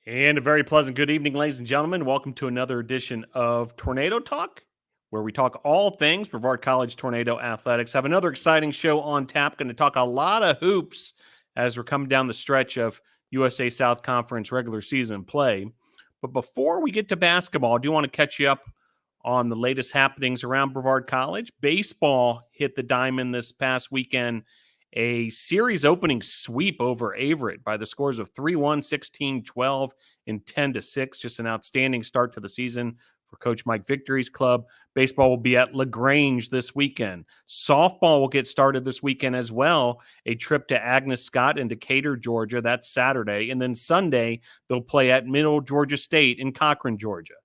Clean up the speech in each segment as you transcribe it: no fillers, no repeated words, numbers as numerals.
And a very pleasant good evening, ladies and gentlemen. Welcome to another edition of Tornado Talk, where we talk all things Brevard College Tornado Athletics. Have another exciting show on tap. Going to talk a lot of hoops as we're coming down the stretch of USA South Conference regular season play. But before we get to basketball, I do want to catch you up on the latest happenings around Brevard College. Baseball hit the diamond this past weekend, a series opening sweep over Averett by the scores of 3-1, 16, 12, and 10-6. Just an outstanding start to the season for Coach Mike Victory's club. Baseball will be at LaGrange this weekend. Softball will get started this weekend as well. A trip to Agnes Scott in Decatur, Georgia. That's Saturday. And then Sunday, they'll play at Middle Georgia State in Cochran, Georgia.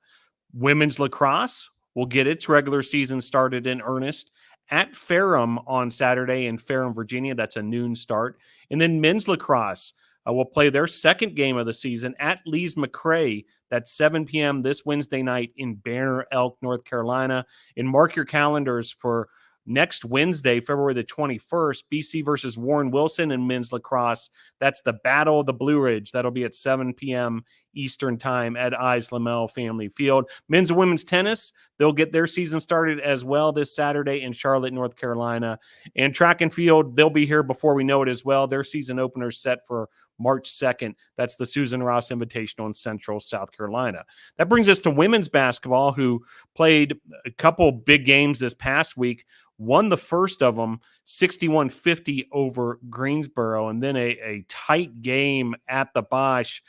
Women's lacrosse will get its regular season started in earnest at Ferrum on Saturday in Ferrum, Virginia. That's a noon start. And then men's lacrosse will play their second game of the season at Lee's McRae. That's 7 p.m. this Wednesday night in Banner Elk, North Carolina. And mark your calendars for next Wednesday, February the 21st, BC versus Warren Wilson in men's lacrosse. That's the Battle of the Blue Ridge. That'll be at 7 p.m. Eastern time at Eyes Lamel Family Field. Men's and women's tennis, they'll get their season started as well this Saturday in Charlotte, North Carolina. And track and field, they'll be here before we know it as well. Their season opener is set for March 2nd. That's the Susan Ross Invitational in Central South Carolina. That brings us to women's basketball, who played a couple big games this past week. Won the first of them 61-50 over Greensboro, and then a tight game at the Bosch.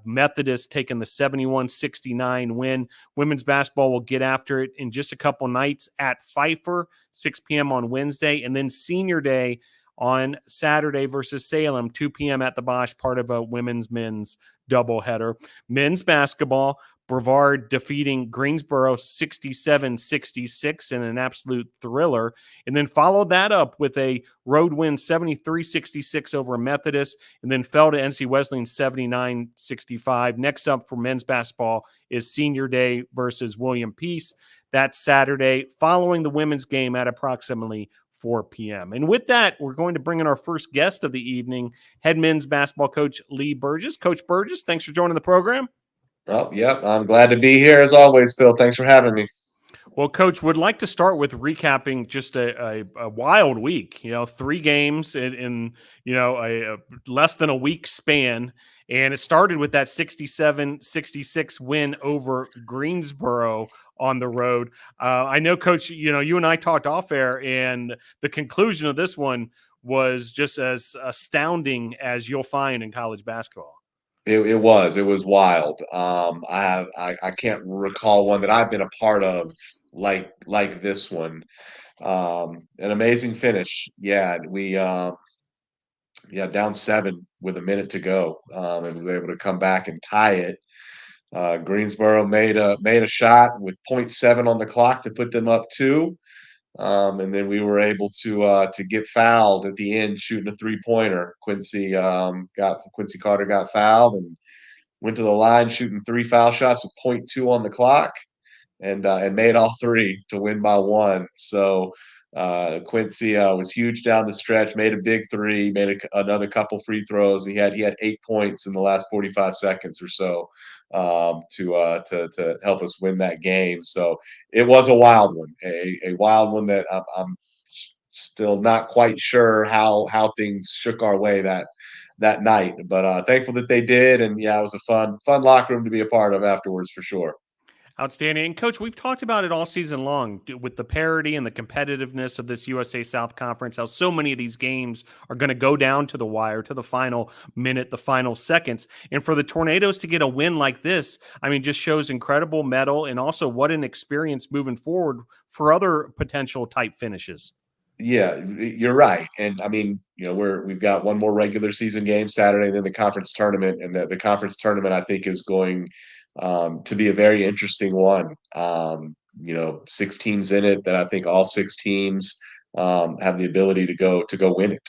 Methodist taking the 71-69 win. Women's basketball will get after it in just a couple nights at Pfeiffer, 6 p.m. on Wednesday, and then Senior Day on Saturday versus Salem, 2 p.m. at the Bosch, part of a women's-men's doubleheader. Men's basketball, Brevard defeating Greensboro 67-66 in an absolute thriller, and then followed that up with a road win 73-66 over Methodist, and then fell to NC Wesleyan 79-65. Next up for men's basketball is Senior Day versus William Peace. That's Saturday, following the women's game at approximately 4 p.m. And with that, we're going to bring in our first guest of the evening, head men's basketball coach Lee Burgess. Coach Burgess, thanks for joining the program. Oh, yep. I'm glad to be here as always, Phil. Thanks for having me. Well, Coach, would like to start with recapping just a wild week. 3 games in a less than a week span. And it started with that 67-66 win over Greensboro on the road. I know, Coach, you and I talked off air, and the conclusion of this one was just as astounding as you'll find in college basketball. It was wild. I can't recall one that I've been a part of like this one. An amazing finish. Yeah, we down 7 with a minute to go, and we were able to come back and tie it. Greensboro made a shot with .7 on the clock to put them up 2. And then we were able to get fouled at the end shooting a 3-pointer. Quincy Carter got fouled and went to the line shooting 3 foul shots with .2 on the clock, and made all 3 to win by 1. So Quincy was huge down the stretch, made a big 3, made another couple free throws. He had 8 points in the last 45 seconds or so to help us win that game. So it was a wild one, a wild one that I'm still not quite sure how things shook our way that night, but thankful that they did. And yeah, it was a fun locker room to be a part of afterwards for sure. Outstanding. And Coach, we've talked about it all season long with the parity and the competitiveness of this USA South Conference, how so many of these games are going to go down to the wire, to the final minute, the final seconds. And for the Tornadoes to get a win like this, I mean, just shows incredible mettle and also what an experience moving forward for other potential type finishes. Yeah, you're right. And I mean, we've got one more regular season game Saturday, and then the conference tournament, and the conference tournament I think is going to be a very interesting one. 6 teams in it that I think all 6 teams have the ability to go win it.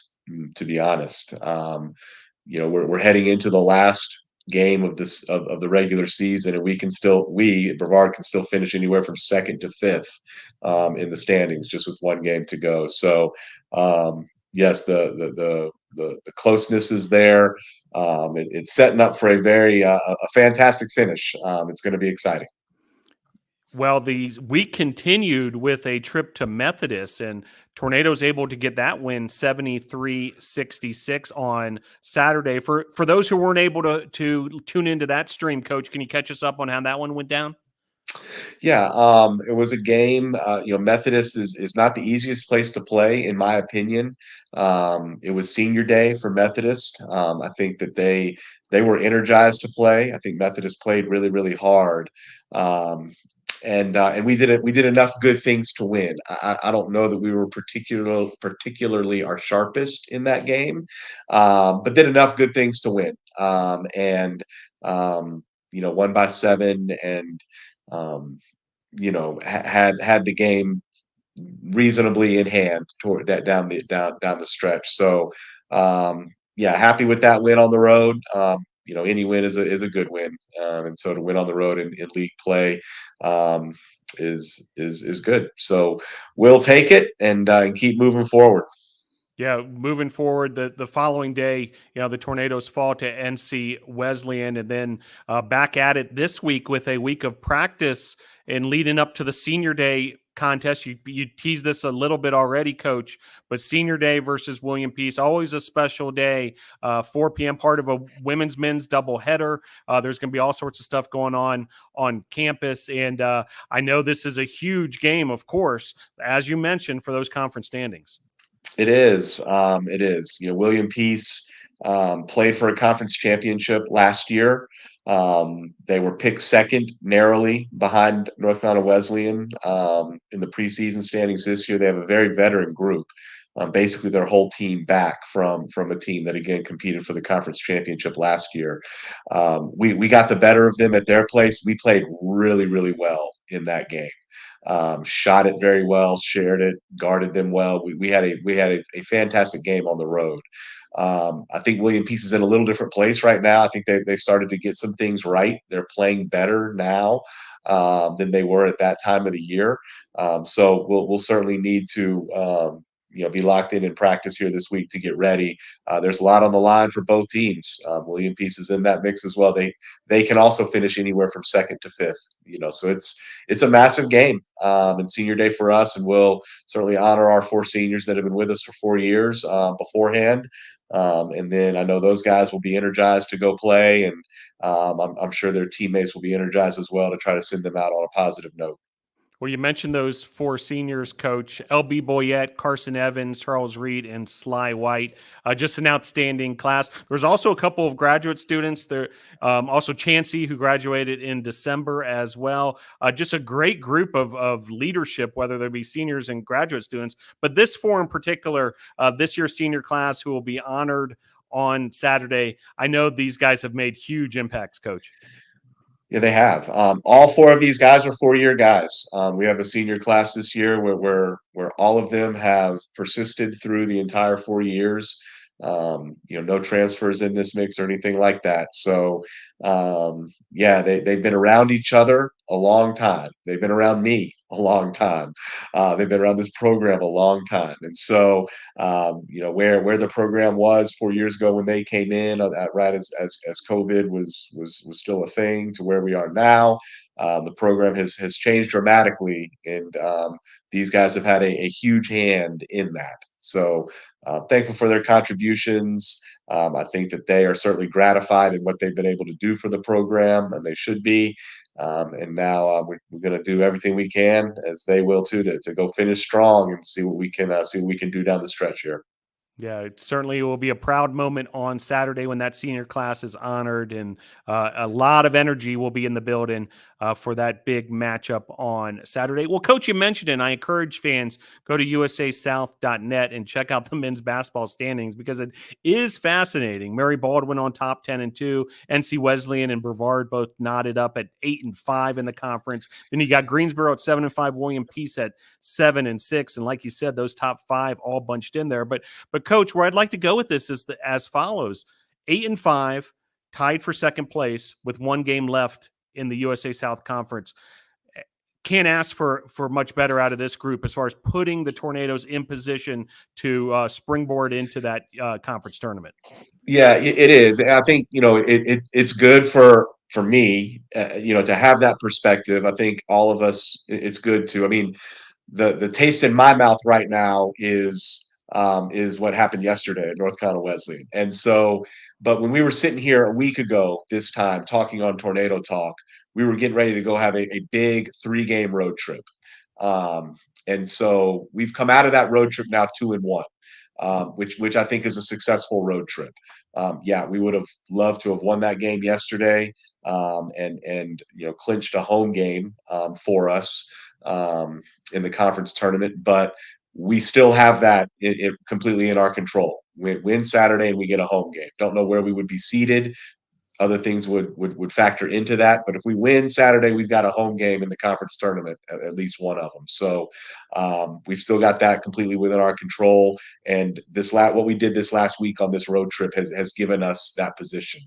To be honest, we're heading into the last game of the regular season, and we Brevard can still finish anywhere from 2nd to 5th in the standings, just with one game to go. So yes, the the closeness is there. It's setting up for a fantastic finish. It's going to be exciting. Well, the week continued with a trip to Methodist, and Tornado's able to get that win 73-66 on Saturday. For those who weren't able to tune into that stream, Coach, can you catch us up on how that one went down? Yeah, it was a game. Methodist is not the easiest place to play, in my opinion. It was senior day for Methodist. I think that they were energized to play. I think Methodist played really, really hard. Um, and we did enough good things to win. I don't know that we were particularly our sharpest in that game, but did enough good things to win. And won by 7 and um, had the game reasonably in hand toward that down the stretch. So yeah, happy with that win on the road. Any win is a good win, and so to win on the road in league play um, is good. So we'll take it and keep moving forward. Yeah, moving forward, the following day, the Tornadoes fall to NC Wesleyan, and then back at it this week with a week of practice and leading up to the senior day contest. You teased this a little bit already, Coach, but senior day versus William Peace, always a special day. 4 p.m. part of a women's men's doubleheader. There's going to be all sorts of stuff going on campus, and I know this is a huge game, of course, as you mentioned, for those conference standings. It is. It is. William Peace played for a conference championship last year. They were picked second narrowly behind North Carolina Wesleyan in the preseason standings this year. They have a very veteran group. Basically, their whole team back from a team that again competed for the conference championship last year. We got the better of them at their place. We played really, really well in that game. Shot it very well, shared it, guarded them well. We had a fantastic game on the road. I think William Peace is in a little different place right now. I think they started to get some things right. They're playing better now than they were at that time of the year. So we'll certainly need to be locked in practice here this week to get ready. There's a lot on the line for both teams. William Peace is in that mix as well. They can also finish anywhere from second to fifth. So it's a massive game and senior day for us, and we'll certainly honor our 4 seniors that have been with us for 4 years beforehand. And then I know those guys will be energized to go play, and I'm sure their teammates will be energized as well to try to send them out on a positive note. Well, you mentioned those 4 seniors, Coach. LB Boyette, Carson Evans, Charles Reed, and Sly White. Just an outstanding class. There's also a couple of graduate students there. Also Chancey, who graduated in December as well. Just a great group of leadership, whether they be seniors and graduate students. But this 4 in particular, this year's senior class, who will be honored on Saturday. I know these guys have made huge impacts, Coach. Yeah, they have. All 4 of these guys are 4-year guys. We have a senior class this year where all of them have persisted through the entire 4 years. No transfers in this mix or anything like that. So, yeah, they've been around each other a long time. They've been around me a long time. They've been around this program a long time. And so, where the program was 4 years ago when they came in, right as COVID was still a thing, to where we are now, the program has changed dramatically, and these guys have had a huge hand in that. So thankful for their contributions. I think that they are certainly gratified in what they've been able to do for the program, and they should be. And now we're going to do everything we can, as they will too, to go finish strong and see what we can do down the stretch here. Yeah, it certainly will be a proud moment on Saturday when that senior class is honored, and a lot of energy will be in the building for that big matchup on Saturday. Well, Coach, you mentioned it, and I encourage fans, go to usasouth.net and check out the men's basketball standings, because it is fascinating. Mary Baldwin on top 10-2, NC Wesleyan and Brevard both knotted up at 8-5 in the conference. Then you got Greensboro at 7-5, William Peace at 7-6, and like you said, those top 5 all bunched in there. But Coach, where I'd like to go with this is as follows: 8-5, tied for second place with 1 game left in the USA South Conference. can't ask for much better out of this group as far as putting the Tornadoes in position to springboard into that conference tournament. Yeah, it is. And I think, it's good for me, to have that perspective. I think all of us, it's good to, I mean, the taste in my mouth right now is what happened yesterday at North Carolina Wesleyan. And so, but when we were sitting here a week ago this time talking on Tornado Talk, we were getting ready to go have a big 3-game road trip. Um, and so we've come out of that road trip now 2-1, which I think is a successful road trip. Yeah, we would have loved to have won that game yesterday, and clinched a home game for us in the conference tournament. But we still have that completely in our control. We win Saturday and we get a home game. Don't know where we would be seated. Other things would factor into that. But if we win Saturday, we've got a home game in the conference tournament, at least one of them. So we've still got that completely within our control. And what we did this last week on this road trip has given us that position.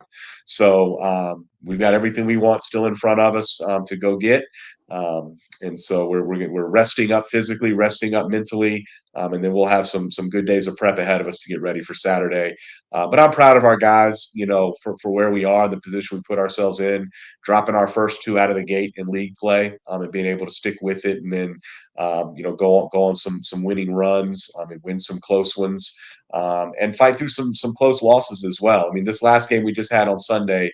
So we've got everything we want still in front of us to go get. And so we're resting up physically, resting up mentally, and then we'll have some good days of prep ahead of us to get ready for Saturday. But I'm proud of our guys, for where we are, the position we put ourselves in, dropping our first 2 out of the gate in league play, and being able to stick with it, and then go on some winning runs, and win some close ones, and fight through some close losses as well. I mean, this last game we just had on Sunday,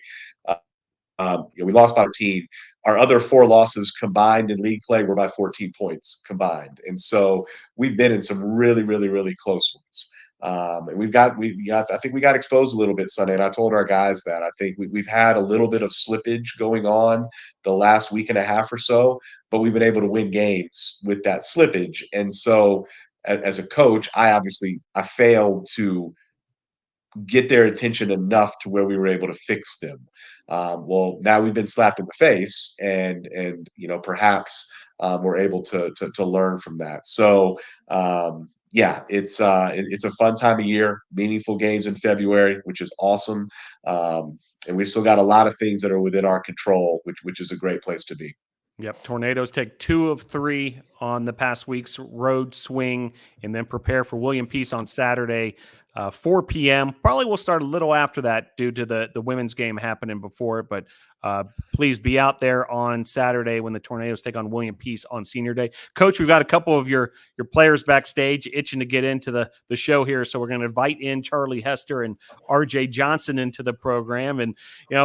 we lost by 14. Our other 4 losses combined in league play were by 14 points combined, and so we've been in some really, really, really close ones. And I think we got exposed a little bit Sunday, and I told our guys that I think we've had a little bit of slippage going on the last week and a half or so, but we've been able to win games with that slippage. And so, as a coach, I failed to get their attention enough to where we were able to fix them. Well, now we've been slapped in the face, and perhaps we're able to learn from that. So yeah, it's a fun time of year, meaningful games in February, which is awesome, and we've still got a lot of things that are within our control, which is a great place to be. Yep. Tornadoes take 2 of 3 on the past week's road swing and then prepare for William Peace on Saturday, 4 p.m. Probably will start a little after that due to the women's game happening before, but please be out there on Saturday when the Tornadoes take on William Peace on Senior Day. Coach, we've got a couple of your players backstage itching to get into the show here, so we're going to invite in Charlie Hester and RJ Johnson into the program. And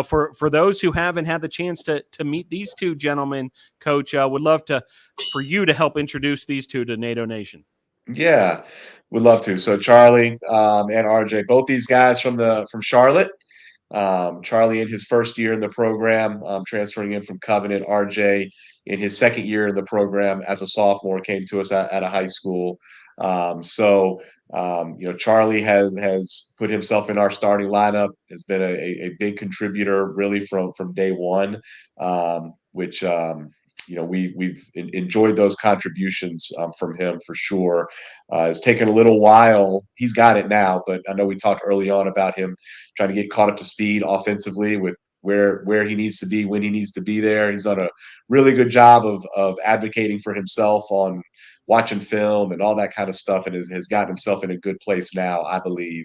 for those who haven't had the chance to meet these two gentlemen, Coach, would love for you to help introduce these two to NATO Nation. Yeah, would love to. So Charlie and RJ, both these guys from Charlotte. Charlie in his first year in the program, transferring in from Covenant. RJ in his second year in the program as a sophomore, came to us at a high school. Charlie has put himself in our starting lineup, has been a big contributor really from day one, which we've enjoyed those contributions from him for sure. It's taken a little while. He's got it now, but I know we talked early on about him trying to get caught up to speed offensively with where he needs to be, when he needs to be there. He's done a really good job of advocating for himself on watching film and all that kind of stuff, and has gotten himself in a good place now, I believe.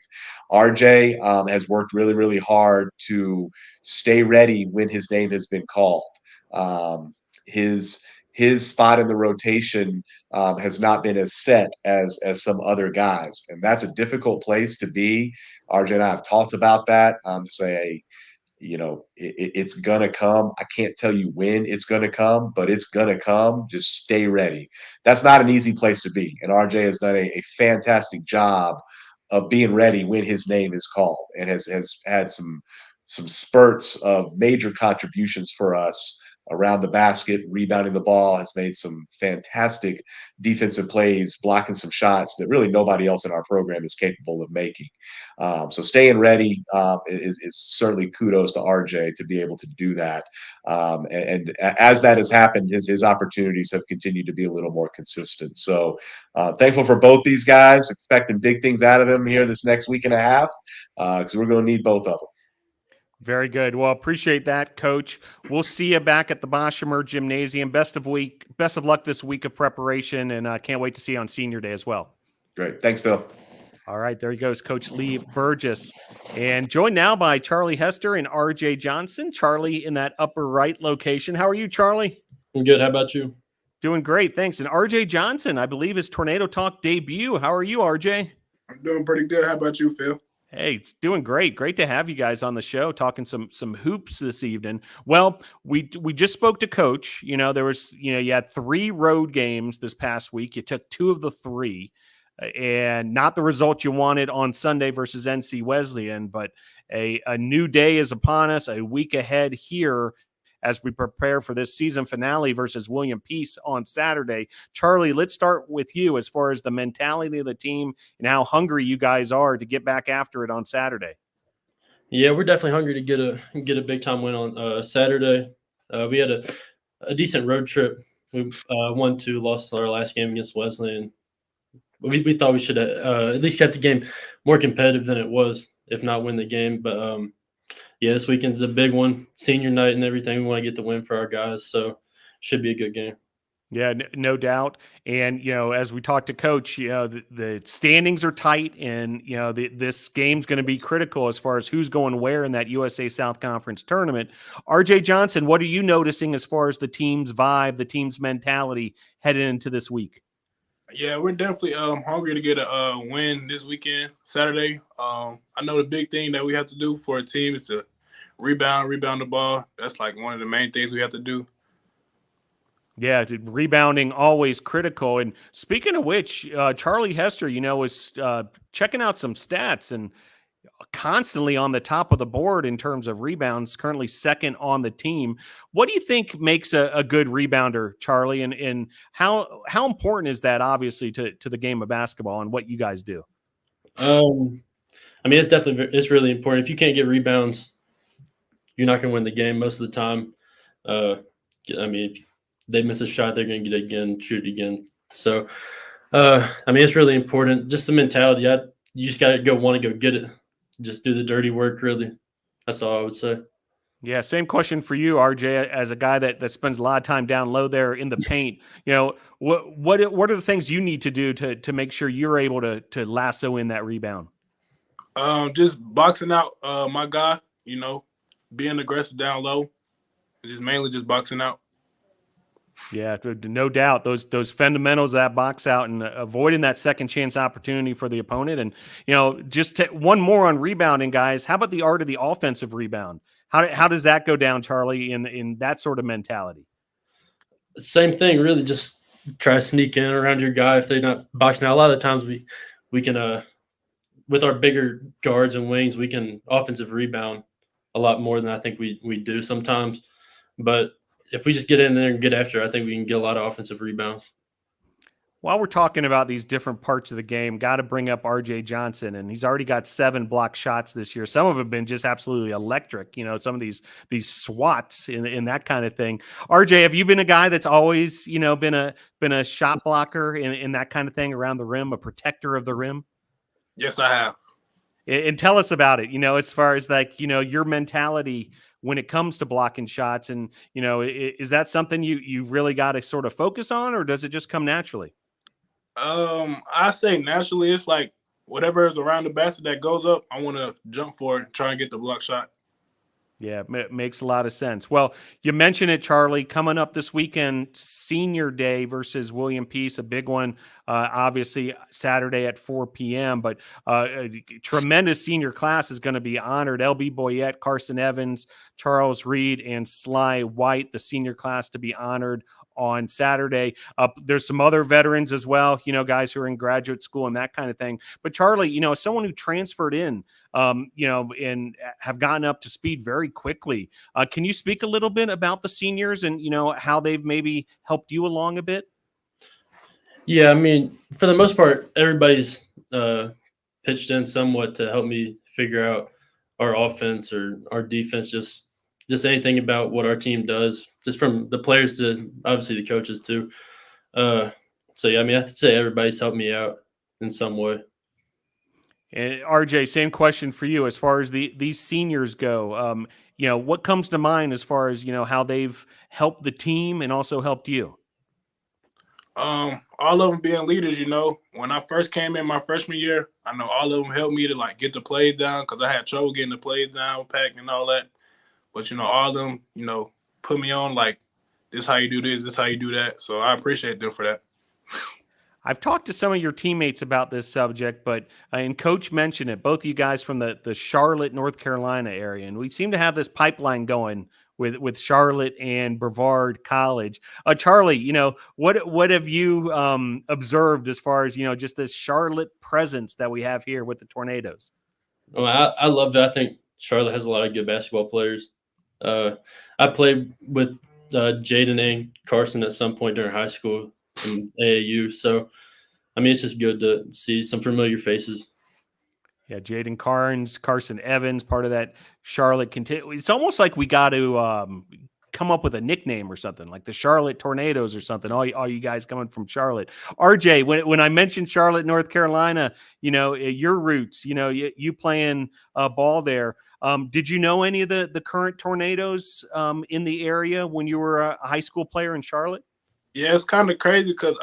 RJ has worked really, really hard to stay ready when his name has been called. His spot in the rotation has not been as set as some other guys, and that's a difficult place to be. RJ and I have talked about that. To say, it's gonna come. I can't tell you when it's gonna come, but it's gonna come. Just stay ready. That's not an easy place to be, and RJ has done a fantastic job of being ready when his name is called, and has had some spurts of major contributions for us around the basket, rebounding the ball, has made some fantastic defensive plays, blocking some shots that really nobody else in our program is capable of making. So staying ready is certainly kudos to RJ to be able to do that. And as that has happened, his opportunities have continued to be a little more consistent. So thankful for both these guys, expecting big things out of them here this next week and a half, because we're going to need both of them. Very good. Well, appreciate that, Coach. We'll see you back at the Boshemer Gymnasium. Best of luck this week of preparation, and I can't wait to see you on Senior Day as well. Great. Thanks, Phil. All right, there he goes, Coach Lee Burgess. And joined now by Charlie Hester and RJ Johnson. Charlie in that upper right location. How are you, Charlie? I'm good. How about you? Doing great, thanks. And RJ Johnson, I believe, his Tornado Talk debut. How are you, RJ? I'm doing pretty good. How about you, Phil? Hey, it's doing great. Great to have you guys on the show talking some hoops this evening. Well, we just spoke to Coach. You know, there was, you had 3 road games this past week. You took 2 of the 3, and not the result you wanted on Sunday versus NC Wesleyan, but a new day is upon us, a week ahead here as we prepare for this season finale versus William Peace on Saturday. Charlie, let's start with you as far as the mentality of the team and how hungry you guys are to get back after it on Saturday. Yeah, we're definitely hungry to get a big time win on Saturday. We had a decent road trip. We won 2, lost our last game against Wesleyan. We thought we should have at least kept the game more competitive than it was, if not win the game. But yeah, this weekend's a big one, senior night and everything. We want to get the win for our guys, so should be a good game. Yeah, no doubt. And, as we talked to Coach, the standings are tight, and, this game's going to be critical as far as who's going where in that USA South Conference tournament. RJ Johnson, what are you noticing as far as the team's vibe, the team's mentality heading into this week? Yeah, we're definitely hungry to get a win this weekend, Saturday. I know the big thing that we have to do for a team is to rebound the ball. That's like one of the main things we have to do. Yeah, rebounding always critical. And speaking of which, Charlie Hester, was checking out some stats and constantly on the top of the board in terms of rebounds, currently second on the team. What do you think makes a good rebounder, Charlie? And how important is that, obviously, to the game of basketball and what you guys do? It's really important. If you can't get rebounds, you're not going to win the game most of the time. If they miss a shot, they're going to get it again, shoot it again. So, it's really important. Just the mentality. You just got to want to go get it. Just do the dirty work, really. That's all I would say. Yeah, same question for you, RJ, as a guy that spends a lot of time down low there in the paint. What are the things you need to do to make sure you're able to lasso in that rebound? Just boxing out my guy, being aggressive down low, just mainly just boxing out. Yeah, no doubt. Those fundamentals, that box out and avoiding that second chance opportunity for the opponent. And, just one more on rebounding, guys. How about the art of the offensive rebound? How does that go down, Charlie, in that sort of mentality? Same thing, really. Just try to sneak in around your guy if they're not boxing out. A lot of the times we can, with our bigger guards and wings, we can offensive rebound a lot more than I think we do sometimes. But if we just get in there and get after, I think we can get a lot of offensive rebounds. While we're talking about these different parts of the game, got to bring up RJ Johnson, and he's already got 7 block shots this year. Some of them have been just absolutely electric. Some of these swats in that kind of thing. RJ, have you been a guy that's always been a shot blocker in that kind of thing around the rim, a protector of the rim? Yes, I have. And tell us about it. As far as your mentality when it comes to blocking shots, and is that something you really got to sort of focus on, or does it just come naturally? I say naturally. It's like whatever is around the basket that goes up, I want to jump for it and try and get the block shot. Yeah, makes a lot of sense. Well, you mentioned it, Charlie, coming up this weekend, Senior Day versus William Peace, a big one, obviously Saturday at 4 p.m., but a tremendous senior class is going to be honored. LB Boyette, Carson Evans, Charles Reed, and Sly White, the senior class to be honored on Saturday. There's some other veterans as well, guys who are in graduate school and that kind of thing. But Charlie, as someone who transferred in, and have gotten up to speed very quickly, can you speak a little bit about the seniors and, how they've maybe helped you along a bit? Yeah, for the most part, everybody's pitched in somewhat to help me figure out our offense or our defense, just anything about what our team does, just from the players to obviously the coaches too. So yeah, I have to say everybody's helped me out in some way. And RJ, same question for you as far as these seniors go. What comes to mind as far as, how they've helped the team and also helped you? All of them being leaders, when I first came in my freshman year, I know all of them helped me to like get the plays down because I had trouble getting the plays down, packing and all that. But, all of them, put me on like, this how you do this how you do that. So I appreciate them for that. I've talked to some of your teammates about this subject, but and Coach mentioned it, both of you guys from the Charlotte, North Carolina area, and we seem to have this pipeline going with Charlotte and Brevard College. Charlie, what have you observed as far as just this Charlotte presence that we have here with the Tornadoes? Well, I love it. I think Charlotte has a lot of good basketball players. I played with Jaden and Carson at some point during high school in AAU. So, I mean, it's just good to see some familiar faces. Yeah, Jaden Carson Evans, part of that Charlotte. It's almost like we got to come up with a nickname or something, like the Charlotte Tornadoes or something. All you guys coming from Charlotte. RJ, when I mentioned Charlotte, North Carolina, your roots, you playing ball there. Did you know any of the current Tornadoes in the area when you were a high school player in Charlotte? Yeah, it's kind of crazy because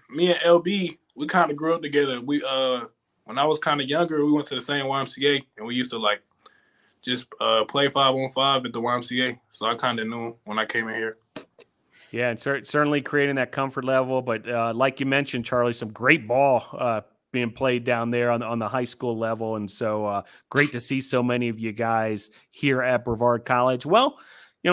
me and LB, we kind of grew up together. We when I was kind of younger, we went to the same YMCA, and we used to like just play 5-on-5 at the YMCA. So I kind of knew him when I came in here. Yeah, and certainly creating that comfort level. But like you mentioned, Charlie, some great ball being played down there on the high school level. And so great to see so many of you guys here at Brevard College. Well,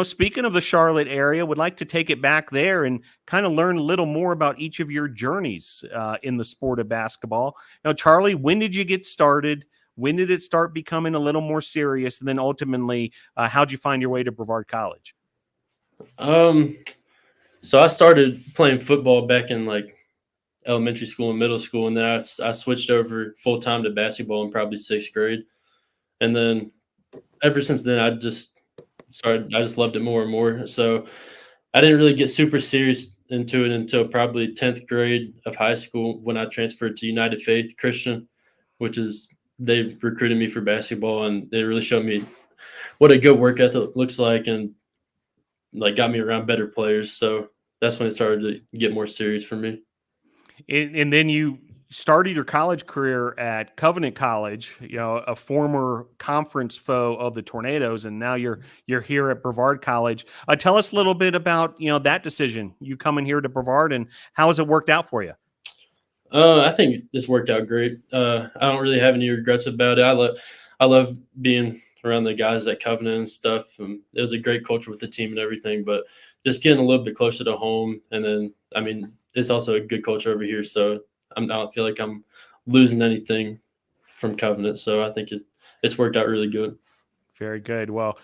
speaking of the Charlotte area, would like to take it back there and kind of learn a little more about each of your journeys in the sport of basketball. Now, Charlie, when did you get started? When did it start becoming a little more serious? And then ultimately, how'd you find your way to Brevard College? So I started playing football back in like elementary school and middle school, and then I switched over full time to basketball in probably 6th grade. And then ever since then, I just loved it more and more. So I didn't really get super serious into it until probably 10th grade of high school when I transferred to United Faith Christian, which is they recruited me for basketball, and they really showed me what a good work ethic looks like and like got me around better players. So that's when it started to get more serious for me. And then you started your college career at Covenant College, a former conference foe of the Tornadoes, and now you're here at Brevard College. Tell us a little bit about that decision, you coming here to Brevard, and how has it worked out for you? I think this worked out great. I don't really have any regrets about it. I love being around the guys at Covenant and stuff. It was a great culture with the team and everything, but just getting a little bit closer to home. And then, I mean, it's also a good culture over here. So I don't feel like I'm losing anything from Covenant. So I think it's worked out really good. Very good. Well,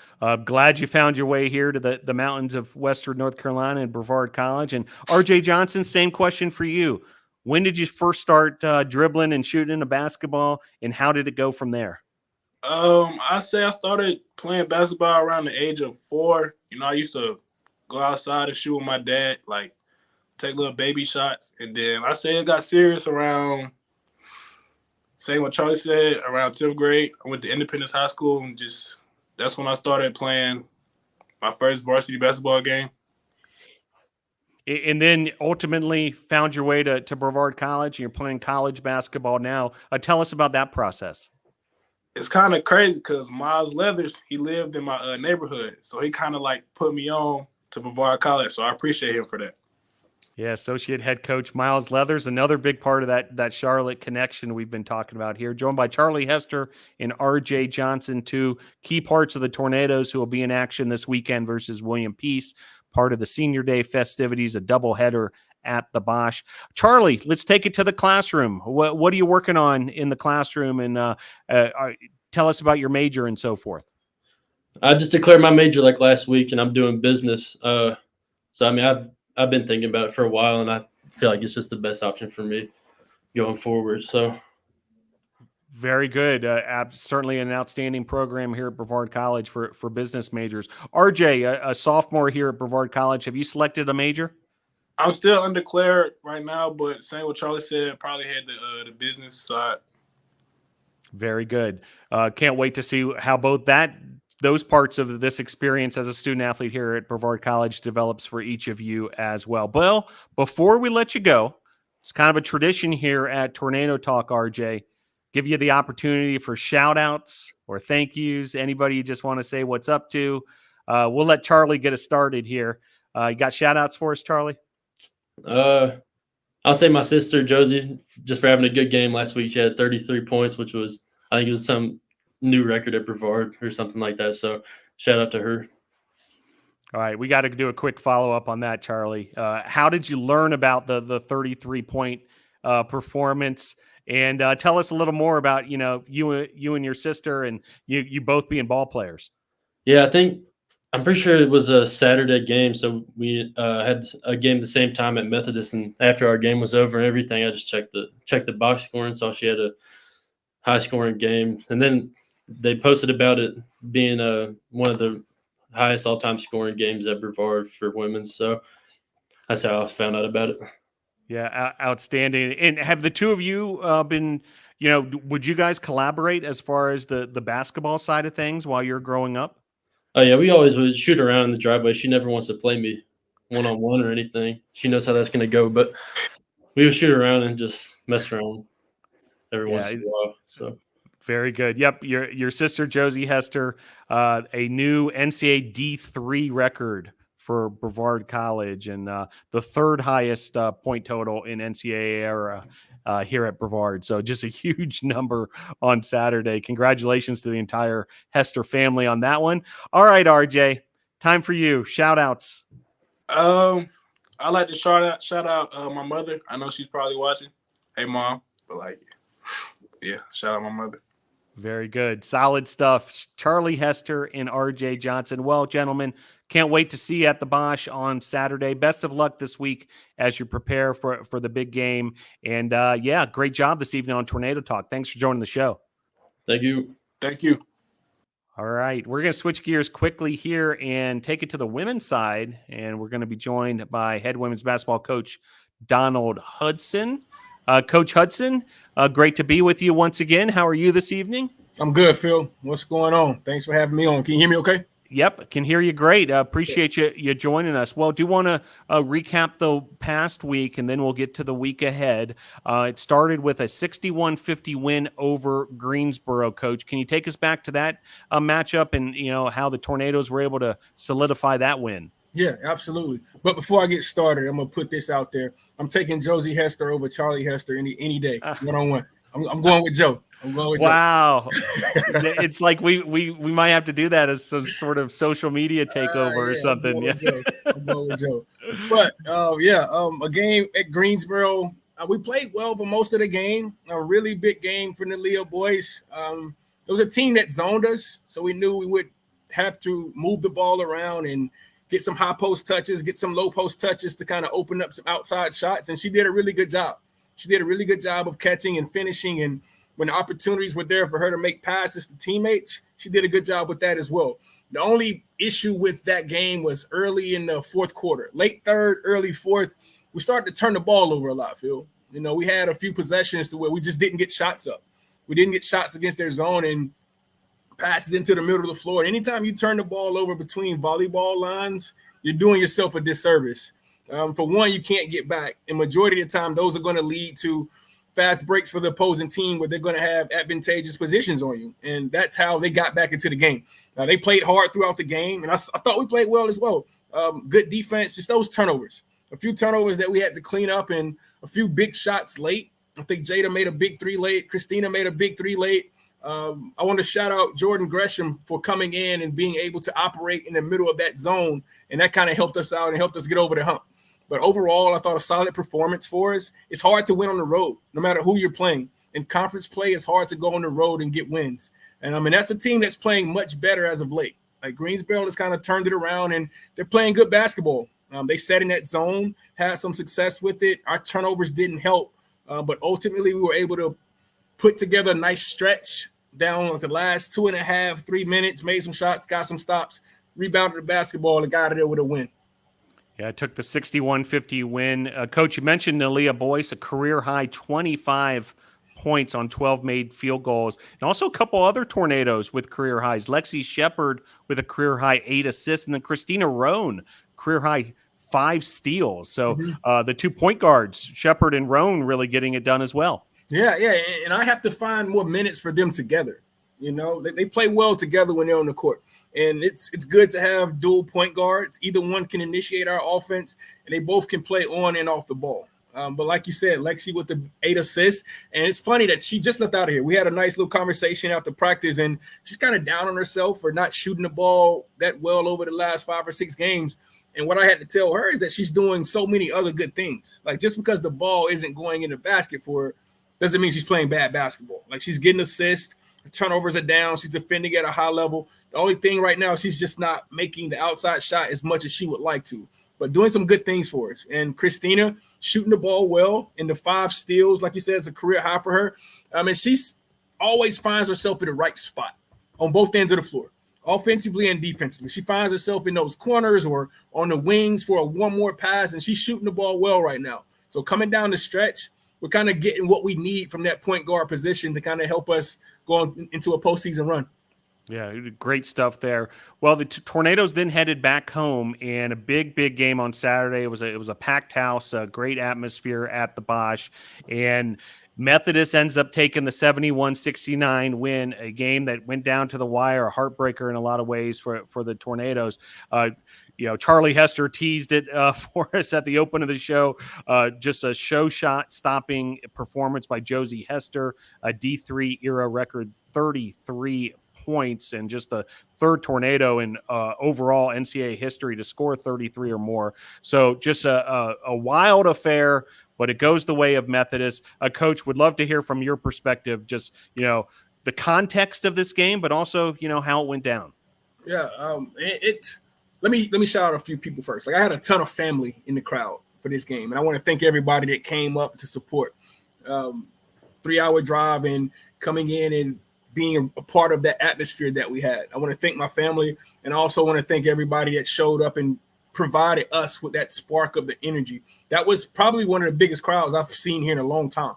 glad you found your way here to the mountains of Western North Carolina and Brevard College. And RJ Johnson, same question for you. When did you first start dribbling and shooting a basketball, and how did it go from there? I say I started playing basketball around the age of 4. I used to go outside and shoot with my dad, like take little baby shots. And then I say it got serious around, same what Charlie said, around 10th grade. I went to Independence High School, and that's when I started playing my first varsity basketball game. And then ultimately found your way to Brevard College, and you're playing college basketball now. Tell us about that process. It's kind of crazy because Miles Leathers, he lived in my neighborhood. So he kind of like put me on to Brevard College. So I appreciate him for that. Yeah, associate head coach Miles Leathers, another big part of that Charlotte connection we've been talking about here, joined by Charlie Hester and RJ Johnson, two key parts of the Tornadoes who will be in action this weekend versus William Peace, part of the Senior Day festivities, a doubleheader at the Bosch. Charlie, let's take it to the classroom. What are you working on in the classroom, and tell us about your major and so forth. I just declared my major like last week, and I'm doing business. So I mean, I've been thinking about it for a while, and I feel like it's just the best option for me going forward. So very good. Certainly an outstanding program here at Brevard College for business majors. RJ, a sophomore here at Brevard College. Have you selected a major? I'm still undeclared right now, but same what Charlie said, probably had the business side. Very good. Can't wait to see how those parts of this experience as a student athlete here at Brevard College develops for each of you as well. Well, before we let you go, it's kind of a tradition here at Tornado Talk, RJ. Give you the opportunity for shout outs or thank yous. Anybody you just want to say what's up to. We'll let Charlie get us started here. You got shout outs for us, Charlie? I'll say my sister Josie, just for having a good game last week. She had 33 points, which was, I think it was some new record at Brevard or something like that. So shout out to her. All right, we got to do a quick follow-up on that, Charlie. How did you learn about the 33-point performance? And tell us a little more about, you and your sister and you both being ball players. Yeah, I'm pretty sure it was a Saturday game. So we had a game the same time at Methodist. And after our game was over and everything, I just checked the box score and saw she had a high-scoring game. And then they posted about it being one of the highest all-time scoring games at Brevard for women. So that's how I found out about it. Yeah, outstanding. And have the two of you been, would you guys collaborate as far as the basketball side of things while you're growing up? Oh, yeah, we always would shoot around in the driveway. She never wants to play me one-on-one or anything. She knows how that's going to go. But we would shoot around and just mess around every once in a while. So. Very good. Yep, your sister Josie Hester, a new NCAA D3 record for Brevard College, and the third highest point total in NCAA era here at Brevard. So just a huge number on Saturday. Congratulations to the entire Hester family on that one. All right, RJ, time for you. Shout outs. I like to shout out my mother. I know she's probably watching. Hey, Mom. But yeah, shout out my mother. Very good. Solid stuff. Charlie Hester and RJ Johnson. Well, gentlemen, can't wait to see you at the Bosch on Saturday. Best of luck this week as you prepare for the big game. And great job this evening on Tornado Talk. Thanks for joining the show. Thank you. Thank you. All right. We're going to switch gears quickly here and take it to the women's side. And we're going to be joined by head women's basketball coach Donald Hudson. Coach Hudson, great to be with you once again. How are you this evening? I'm good, Phil. What's going on? Thanks for having me on. Can you hear me okay? Yep, can hear you great. Appreciate you joining us. Well, do want to recap the past week, and then we'll get to the week ahead. It started with a 61-50 win over Greensboro, Coach. Can you take us back to that matchup and, how the Tornadoes were able to solidify that win? Yeah, absolutely. But before I get started, I'm going to put this out there. I'm taking Josie Hester over Charlie Hester any day, one-on-one. I'm going with Joe. Wow. It's like we might have to do that as some sort of social media takeover or something. I'm going with Joe. But, a game at Greensboro. We played well for most of the game. A really big game for the Leo boys. It was a team that zoned us, so we knew we would have to move the ball around and get some high post touches, get some low post touches to kind of open up some outside shots. And she did a really good job. She did a really good job of catching and finishing. And when the opportunities were there for her to make passes to teammates, she did a good job with that as well. The only issue with that game was early in the fourth quarter, late third, early fourth. We started to turn the ball over a lot, Phil. We had a few possessions to where we just didn't get shots up. We didn't get shots against their zone and passes into the middle of the floor. Anytime you turn the ball over between volleyball lines, you're doing yourself a disservice. For one, you can't get back. And majority of the time, those are going to lead to fast breaks for the opposing team where they're going to have advantageous positions on you. And that's how they got back into the game. They played hard throughout the game, and I thought we played well as well. Good defense, just those turnovers. A few turnovers that we had to clean up and a few big shots late. I think Jada made a big three late. Christina made a big three late. I want to shout out Jordan Gresham for coming in and being able to operate in the middle of that zone, and that kind of helped us out and helped us get over the hump. But overall, I thought a solid performance for us. It's hard to win on the road, no matter who you're playing. In conference play, it's hard to go on the road and get wins. And, that's a team that's playing much better as of late. Like Greensboro has kind of turned it around, and they're playing good basketball. They set in that zone, had some success with it. Our turnovers didn't help, but ultimately we were able to put together a nice stretch down like the last 2.5, 3 minutes, made some shots, got some stops, rebounded the basketball, and got out of there with a win. Yeah, it took the 61-50 win. Coach, you mentioned Nalia Boyce, a career-high 25 points on 12 made field goals, and also a couple other tornadoes with career highs. Lexi Shepard with a career high 8 assists, and then Christina Roan, career high 5 steals. So the 2 point guards, Shepard and Roan, really getting it done as well. Yeah, and I have to find more minutes for them together. You know, they play well together when they're on the court, and it's good to have dual point guards. Either one can initiate our offense, and they both can play on and off the ball. But like you said, Lexi with the 8 assists, and it's funny that she just left out of here. We had a nice little conversation after practice, and she's kind of down on herself for not shooting the ball that well over the last 5 or 6 games. And what I had to tell her is that she's doing so many other good things. Like, just because the ball isn't going in the basket for her doesn't mean she's playing bad basketball. Like, she's getting assists, her turnovers are down, she's defending at a high level. The only thing right now, she's just not making the outside shot as much as she would like to, but doing some good things for us. And Christina shooting the ball well, and the 5 steals, like you said, is a career high for her. And she's always finds herself in the right spot on both ends of the floor, offensively and defensively. She finds herself in those corners or on the wings for a one more pass, and she's shooting the ball well right now. So coming down the stretch, we're kind of getting what we need from that point guard position to kind of help us go into a postseason run. Yeah, great stuff there. Well, the Tornadoes then headed back home, and a big game on Saturday. It was a packed house, a great atmosphere at the Bosch, and Methodist ends up taking the 71-69 win, a game that went down to the wire, a heartbreaker in a lot of ways for the Tornadoes. Charlie Hester teased it for us at the open of the show. Just a stopping performance by Josie Hester, a D3 era record 33 points, and just the third Tornado in overall NCAA history to score 33 or more. So just a wild affair, but it goes the way of Methodist. Coach, would love to hear from your perspective, just, the context of this game, but also, how it went down. Yeah. Let me shout out a few people first. Like, I had a ton of family in the crowd for this game, and I want to thank everybody that came up to support. 3-hour drive and coming in and being a part of that atmosphere that we had. I want to thank my family, and I also want to thank everybody that showed up and provided us with that spark of the energy. That was probably one of the biggest crowds I've seen here in a long time,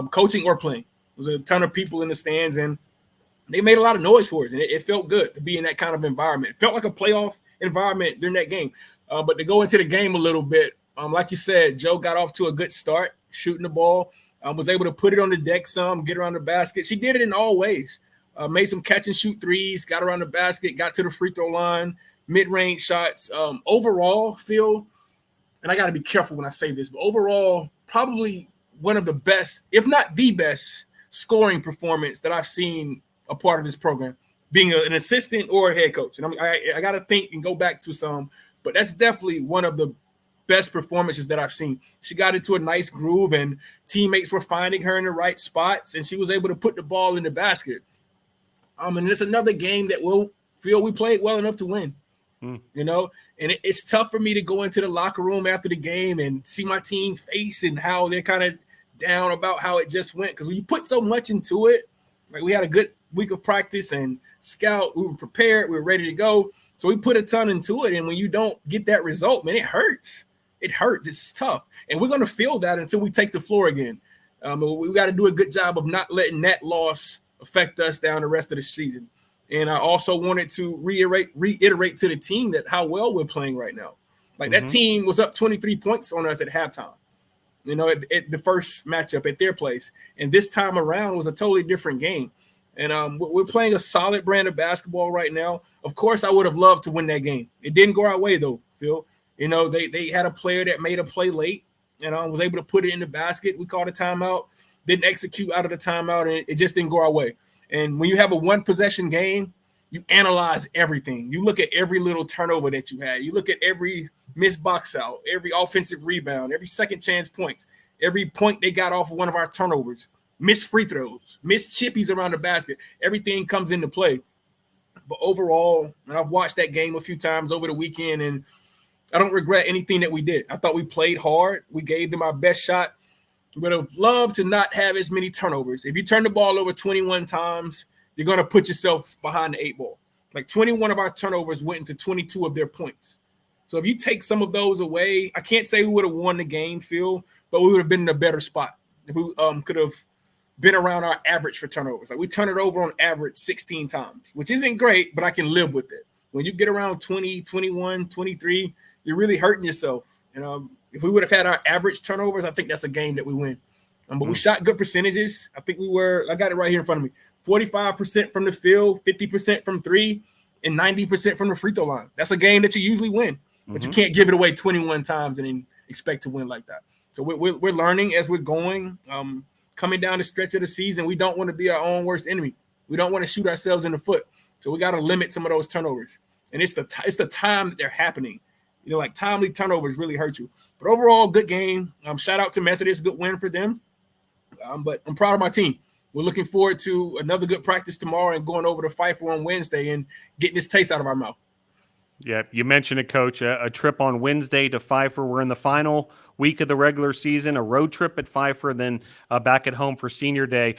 coaching or playing. There was a ton of people in the stands, and they made a lot of noise for it, and it felt good to be in that kind of environment. It felt like a playoff environment during that game. But to go into the game a little bit, like you said, Joe got off to a good start shooting the ball, was able to put it on the deck some, get around the basket. She did it in all ways. Made some catch and shoot threes, got around the basket, got to the free throw line, mid-range shots. Overall, Phil, and I got to be careful when I say this, but overall, probably one of the best, if not the best, scoring performance that I've seen a part of this program, being an assistant or a head coach. And I got to think and go back to some, but that's definitely one of the best performances that I've seen. She got into a nice groove, and teammates were finding her in the right spots, and she was able to put the ball in the basket. And it's another game that we'll feel we played well enough to win. And it's tough for me to go into the locker room after the game and see my team face and how they're kind of down about how it just went. Because when you put so much into it, like, we had a good week of practice and scout, we were prepared, we were ready to go. So we put a ton into it. And when you don't get that result, man, it hurts. It hurts. It's tough. And we're going to feel that until we take the floor again. We got to do a good job of not letting that loss affect us down the rest of the season. And I also wanted to reiterate to the team that how well we're playing right now. Like, that team was up 23 points on us at halftime, at the first matchup at their place. And this time around was a totally different game. And we're playing a solid brand of basketball right now. Of course, I would have loved to win that game. It didn't go our way, though, Phil. They had a player that made a play late and was able to put it in the basket. We called a timeout, didn't execute out of the timeout, and it just didn't go our way. And when you have a one-possession game, you analyze everything. You look at every little turnover that you had. You look at every missed box out, every offensive rebound, every second chance points, every point they got off of one of our turnovers, missed free throws, missed chippies around the basket. Everything comes into play. But overall, and I've watched that game a few times over the weekend, and I don't regret anything that we did. I thought we played hard. We gave them our best shot. Would have loved to not have as many turnovers. If you turn the ball over 21 times, you're going to put yourself behind the 8 ball. Like, 21 of our turnovers went into 22 of their points. So if you take some of those away, I can't say we would have won the game, Phil, but we would have been in a better spot. If we could have been around our average for turnovers. Like we turn it over on average 16 times, which isn't great, but I can live with it. When you get around 20, 21, 23, you're really hurting yourself. If we would have had our average turnovers, I think that's a game that we win. But we shot good percentages. I think I got it right here in front of me, 45% from the field, 50% from three, and 90% from the free throw line. That's a game that you usually win, but you can't give it away 21 times and then expect to win like that. So we're learning as we're going. Coming down the stretch of the season, we don't want to be our own worst enemy. We don't want to shoot ourselves in the foot. So we got to limit some of those turnovers. And it's the time that they're happening. Like timely turnovers really hurt you. But overall, good game. Shout out to Methodist, good win for them. But I'm proud of my team. We're looking forward to another good practice tomorrow and going over to Pfeiffer on Wednesday and getting this taste out of our mouth. Yeah, you mentioned it, Coach. A trip on Wednesday to Pfeiffer. We're in the final week of the regular season, a road trip at Pfeiffer, then back at home for Senior Day.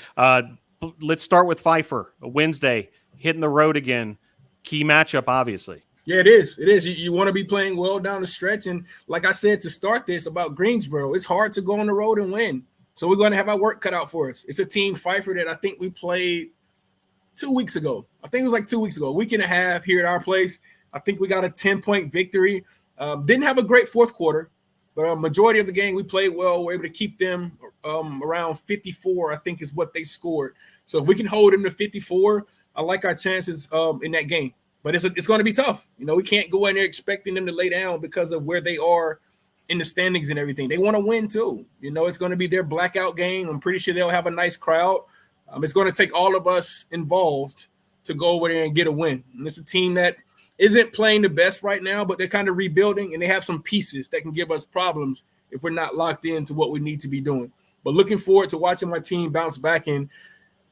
Let's start with Pfeiffer. Wednesday, hitting the road again. Key matchup, obviously. Yeah, it is. It is. You want to be playing well down the stretch. And like I said to start this about Greensboro, it's hard to go on the road and win. So we're going to have our work cut out for us. It's a team, Pfeiffer, that I think we played 2 weeks ago. I think it was like 2 weeks ago, a week and a half here at our place. I think we got a 10-point victory. Didn't have a great fourth quarter. But a majority of the game, we played well. We're able to keep them around 54, I think is what they scored. So if we can hold them to 54, I like our chances in that game. But it's going to be tough. We can't go in there expecting them to lay down because of where they are in the standings and everything. They want to win too. It's going to be their blackout game. I'm pretty sure they'll have a nice crowd. It's going to take all of us involved to go over there and get a win. And it's a team that isn't playing the best right now, but they're kind of rebuilding, and they have some pieces that can give us problems if we're not locked into what we need to be doing. But looking forward to watching my team bounce back and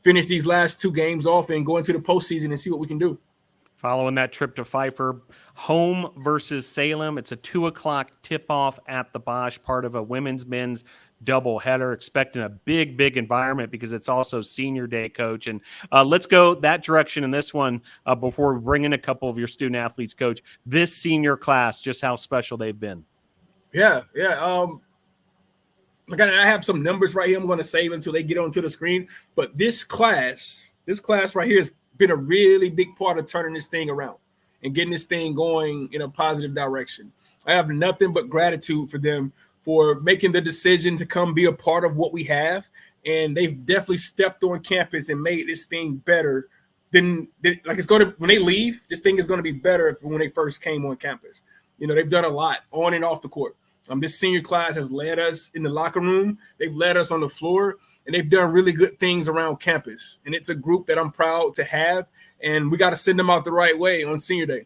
finish these last two games off and go into the postseason and see what we can do. Following that trip to Pfeiffer, home versus Salem. It's a 2:00 tip-off at the Bosch, part of a women's-men's doubleheader. Expecting a big environment because it's also Senior Day, Coach. And let's go that direction in this one before we bring in a couple of your student-athletes, Coach. This senior class, just how special they've been. Yeah. Like I have some numbers right here I'm going to save until they get onto the screen. But this class right here has been a really big part of turning this thing around and getting this thing going in a positive direction. I have nothing but gratitude for them for making the decision to come be a part of what we have. And they've definitely stepped on campus and made this thing better than like it's going to, when they leave, this thing is going to be better than when they first came on campus. They've done a lot on and off the court. This senior class has led us in the locker room. They've led us on the floor, and they've done really good things around campus. And it's a group that I'm proud to have, and we got to send them out the right way on Senior Day.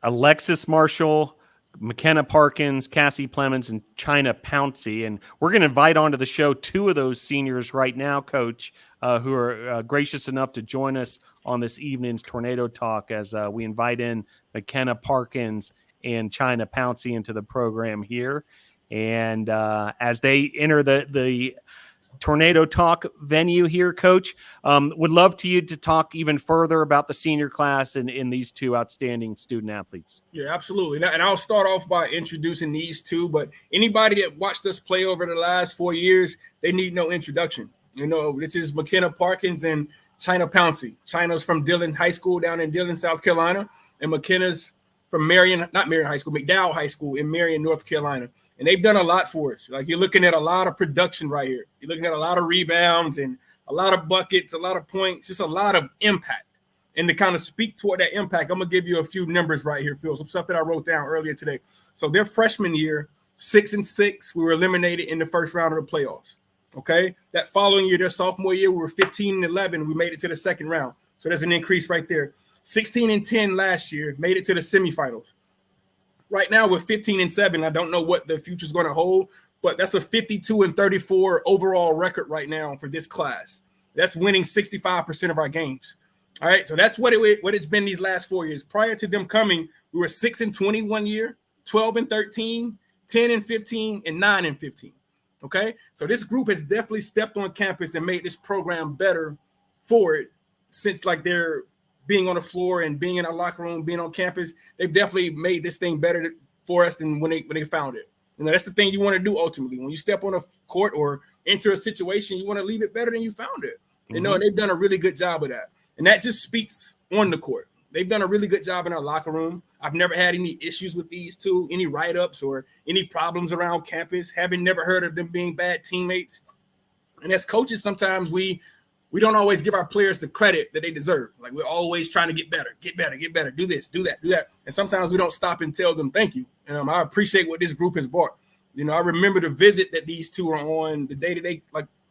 Alexis Marshall, Makenna Parkins, Cassie Plemons, and Chyna Pouncey. And we're going to invite onto the show two of those seniors right now, Coach, who are gracious enough to join us on this evening's Tornado Talk as we invite in Makenna Parkins and Chyna Pouncey into the program here. And as they enter the Tornado Talk venue here, Coach, would love you to talk even further about the senior class and in these two outstanding student athletes. Yeah, absolutely. And I'll start off by introducing these two, but anybody that watched us play over the last 4 years, they need no introduction. This is Makenna Parkins and Chyna Pouncey. Chyna's from Dillon High School down in Dillon, South Carolina, and Makenna's from McDowell High School in Marion, North Carolina. And they've done a lot for us. Like, you're looking at a lot of production right here. You're looking at a lot of rebounds and a lot of buckets, a lot of points, just a lot of impact. And to kind of speak toward that impact, I'm going to give you a few numbers right here, Phil, some stuff that I wrote down earlier today. So their freshman year, 6-6, we were eliminated in the first round of the playoffs. Okay. That following year, their sophomore year, we were 15-11. We made it to the second round. So there's an increase right there. 16-10 last year, made it to the semifinals. Right now, we're 15-7. I don't know what the future is going to hold, but that's a 52-34 overall record right now for this class. That's winning 65% of our games. All right, so that's what it's been these last 4 years. Prior to them coming, we were 6-20 one year, 12-13, 10-15, and 9-15. Okay, so this group has definitely stepped on campus and made this program better for it since like they're being on the floor and being in our locker room, being on campus. They've definitely made this thing better for us than when they found it. You know, that's the thing you want to do ultimately. When you step on a court or enter a situation, you want to leave it better than you found it. You know, and they've done a really good job of that. And that just speaks on the court. They've done a really good job in our locker room. I've never had any issues with these two, any write-ups or any problems around campus. Haven't never heard of them being bad teammates. And as coaches, sometimes we don't always give our players the credit that they deserve. Like we're always trying to get better, do this, do that. And sometimes we don't stop and tell them thank you. I appreciate what this group has brought. You know, I remember the visit that these two are on the day that they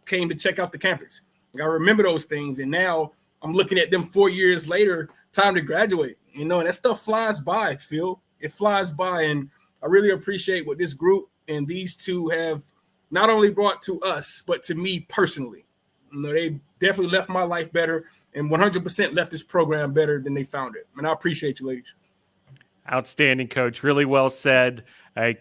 came to check out the campus. I remember those things. And now I'm looking at them 4 years later, time to graduate, and that stuff flies by, Phil. It flies by. And I really appreciate what this group and these two have not only brought to us, but to me personally. They definitely left my life better and 100% left this program better than they found it. And I appreciate you, ladies. Outstanding, Coach. Really well said.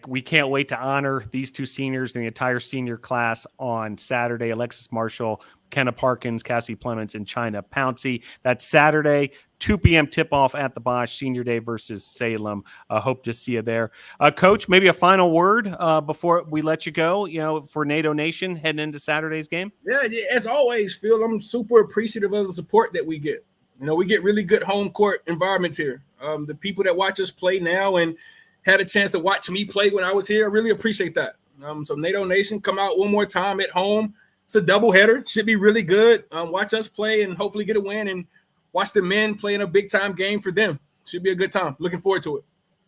We can't wait to honor these two seniors and the entire senior class on Saturday. Alexis Marshall, Makenna Parkins, Cassie Plemons, and Chyna Pouncey. That's Saturday, 2 p.m. tip-off at the Bosch, Senior Day versus Salem. Hope to see you there. Coach, maybe a final word before we let you go, for NATO Nation heading into Saturday's game? Yeah, as always, Phil, I'm super appreciative of the support that we get. We get really good home court environments here. The people that watch us play now and had a chance to watch me play when I was here, I really appreciate that. So NATO Nation, come out one more time at home. It's a doubleheader. Should be really good. Watch us play and hopefully get a win, and watch the men play in a big-time game for them. Should be a good time. Looking forward to it.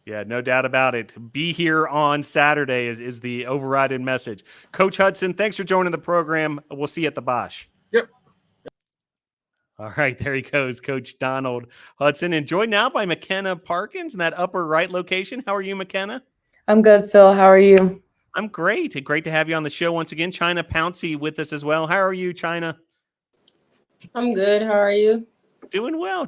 Yeah, no doubt about it. Be here on Saturday is the overriding message. Coach Hudson, thanks for joining the program. We'll see you at the Bosch. Yep. All right, there he goes, Coach Donald Hudson. And joined now by Makenna Parkins in that upper right location. How are you, Makenna? I'm good, Phil. How are you? I'm great. Great to have you on the show once again. Chyna Pouncey with us as well. How are you, Chyna? I'm good. How are you? Doing well.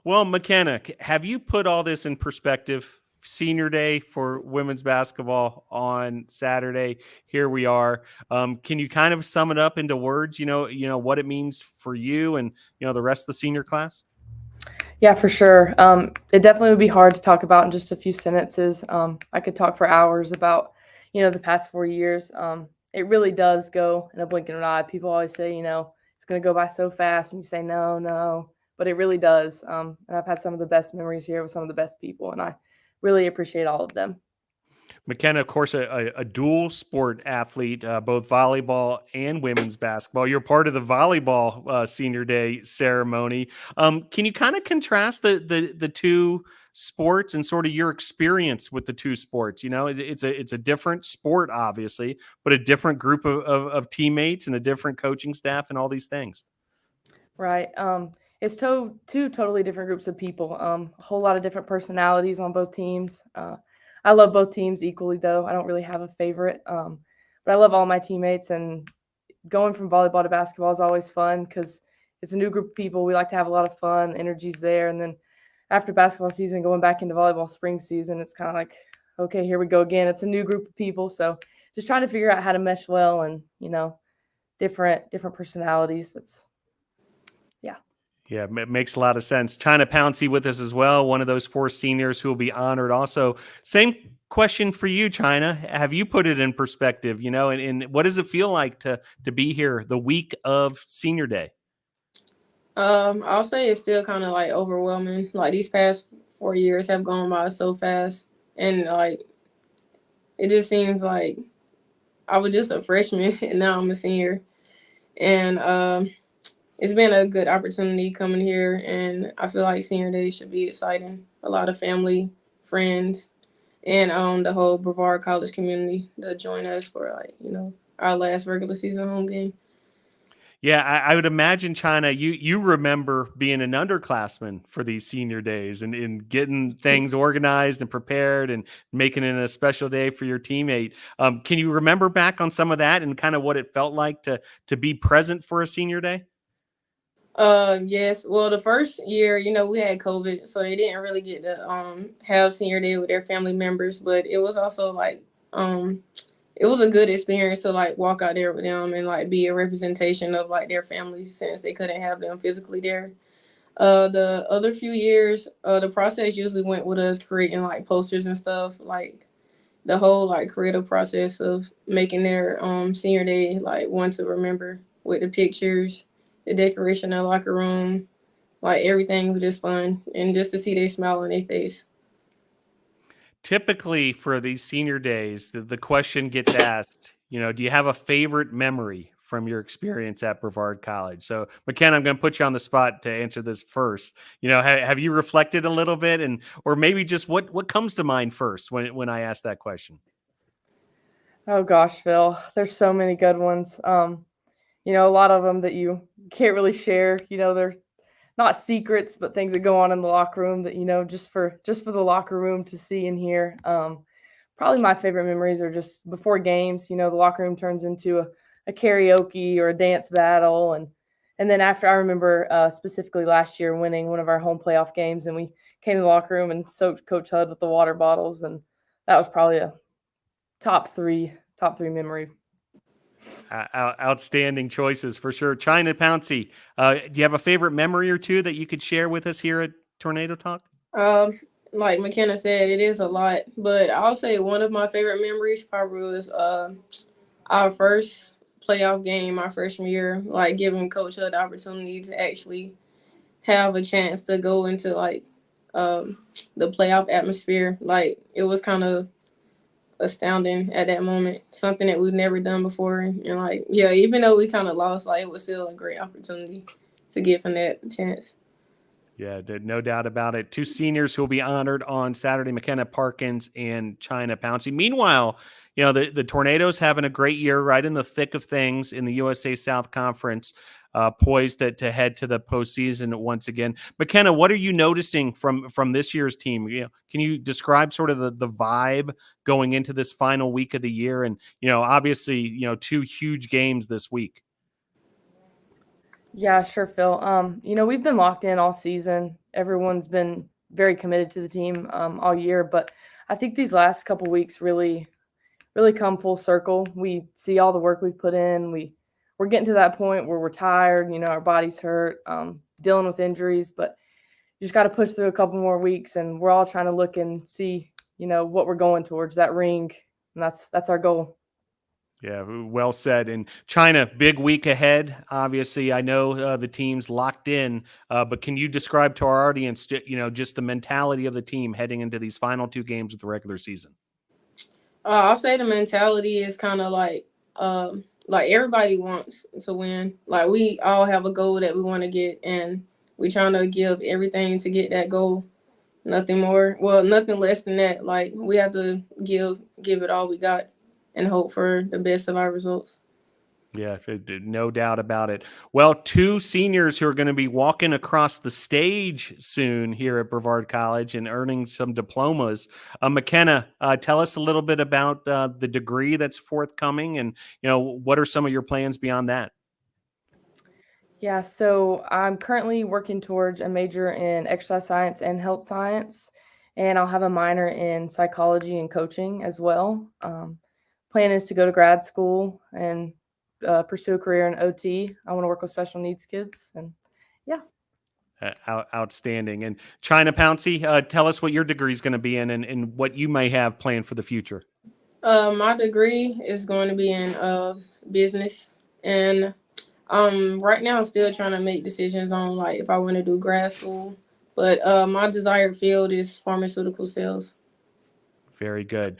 Well, Makenna, have you put all this in perspective? Senior Day for women's basketball on Saturday. Here we are. Can you kind of sum it up into words? What it means for you and the rest of the senior class. Yeah, for sure. It definitely would be hard to talk about in just a few sentences. I could talk for hours about the past 4 years. It really does go in a blink of an eye. People always say it's going to go by so fast, and you say no, but it really does. And I've had some of the best memories here with some of the best people, and I really appreciate all of them. Makenna, of course, a dual sport athlete, both volleyball and women's basketball. You're part of the volleyball Senior Day ceremony. Can you kind of contrast the two sports and sort of your experience with the two sports? It's a different sport, obviously, but a different group of teammates and a different coaching staff and all these things. Right. It's two totally different groups of people. A whole lot of different personalities on both teams. I love both teams equally, though. I don't really have a favorite, but I love all my teammates. And going from volleyball to basketball is always fun because it's a new group of people. We like to have a lot of fun. The energy's there. And then after basketball season, going back into volleyball spring season, it's kind of like, okay, here we go again. It's a new group of people. So just trying to figure out how to mesh well and, different personalities. Yeah, it makes a lot of sense. Chyna Pouncey with us as well, one of those 4 seniors who will be honored also. Same question for you, Chyna. Have you put it in perspective, and what does it feel like to be here the week of Senior Day? I'll say it's still kind of like overwhelming. Like these past 4 years have gone by so fast, and it just seems like I was just a freshman and now I'm a senior, and it's been a good opportunity coming here, and I feel like Senior Day should be exciting. A lot of family, friends, and the whole Brevard College community to join us for our last regular season home game. Yeah, I would imagine, Chyna, you remember being an underclassman for these Senior Days and getting things organized and prepared and making it a special day for your teammate. Can you remember back on some of that and kind of what it felt like to be present for a Senior Day? Yes. Well, the first year, we had COVID, so they didn't really get to have Senior Day with their family members, but it was also it was a good experience to walk out there with them and be a representation of their family since they couldn't have them physically there. The other few years, the process usually went with us creating posters and stuff, the whole like creative process of making their senior day like one to remember with the pictures, the decoration of the locker room, like everything was just fun, and just to see they smile on their face. Typically for these senior days, the question gets asked, do you have a favorite memory from your experience at Brevard College? So, Makenna, I'm going to put you on the spot to answer this first. Have you reflected a little bit, or maybe just what comes to mind first when I ask that question? Oh gosh, Phil, there's so many good ones. A lot of them that you can't really share. They're not secrets, but things that go on in the locker room that just for the locker room to see and hear. Probably my favorite memories are just before games. The locker room turns into a karaoke or a dance battle, and then after, I remember specifically last year winning one of our home playoff games, and we came to the locker room and soaked Coach Hud with the water bottles, and that was probably a top three memory. Outstanding choices for sure. Chyna, Pouncey, do you have a favorite memory or two that you could share with us here at Tornado Talk? Like Makenna said, it is a lot, but I'll say one of my favorite memories probably was our first playoff game my freshman year, like giving Coach Hud the opportunity to actually have a chance to go into like the playoff atmosphere. Like it was kind of astounding at that moment, something that we've never done before, and like even though we kind of lost, like it was still a great opportunity to give him that chance. Yeah, no doubt about it. Two seniors who will be honored on Saturday, Makenna, Parkins, and Chyna, Pouncey. Meanwhile, the Tornadoes having a great year, right in the thick of things in the USA South Conference, poised to head to the postseason once again. Makenna, what are you noticing from this year's team? Can you describe sort of the vibe going into this final week of the year? And obviously, two huge games this week. Yeah, sure, Phil. We've been locked in all season. Everyone's been very committed to the team all year, but I think these last couple weeks really come full circle. We see all the work we've put in. We're getting to that point where we're tired, our body's hurt, dealing with injuries, but you just got to push through a couple more weeks, and we're all trying to look and see, what we're going towards, that ring, and that's our goal. Yeah, well said. And Chyna, big week ahead. Obviously, I know the team's locked in, but can you describe to our audience, just the mentality of the team heading into these final two games of the regular season? I'll say the mentality is kind of like everybody wants to win. Like we all have a goal that we want to get, and we're trying to give everything to get that goal. Nothing more. Well, nothing less than that. Like we have to give it all we got and hope for the best of our results. Yeah, no doubt about it. Well, two seniors who are going to be walking across the stage soon here at Brevard College and earning some diplomas. Makenna, tell us a little bit about the degree that's forthcoming, and what are some of your plans beyond that? Yeah, so I'm currently working towards a major in exercise science and health science, and I'll have a minor in psychology and coaching as well. Plan is to go to grad school and pursue a career in OT. I want to work with special needs kids, and yeah. Outstanding. And Chyna, Pouncey, tell us what your degree is going to be in, and what you may have planned for the future. My degree is going to be in business, and right now I'm still trying to make decisions on like if I want to do grad school, but my desired field is pharmaceutical sales. Very good.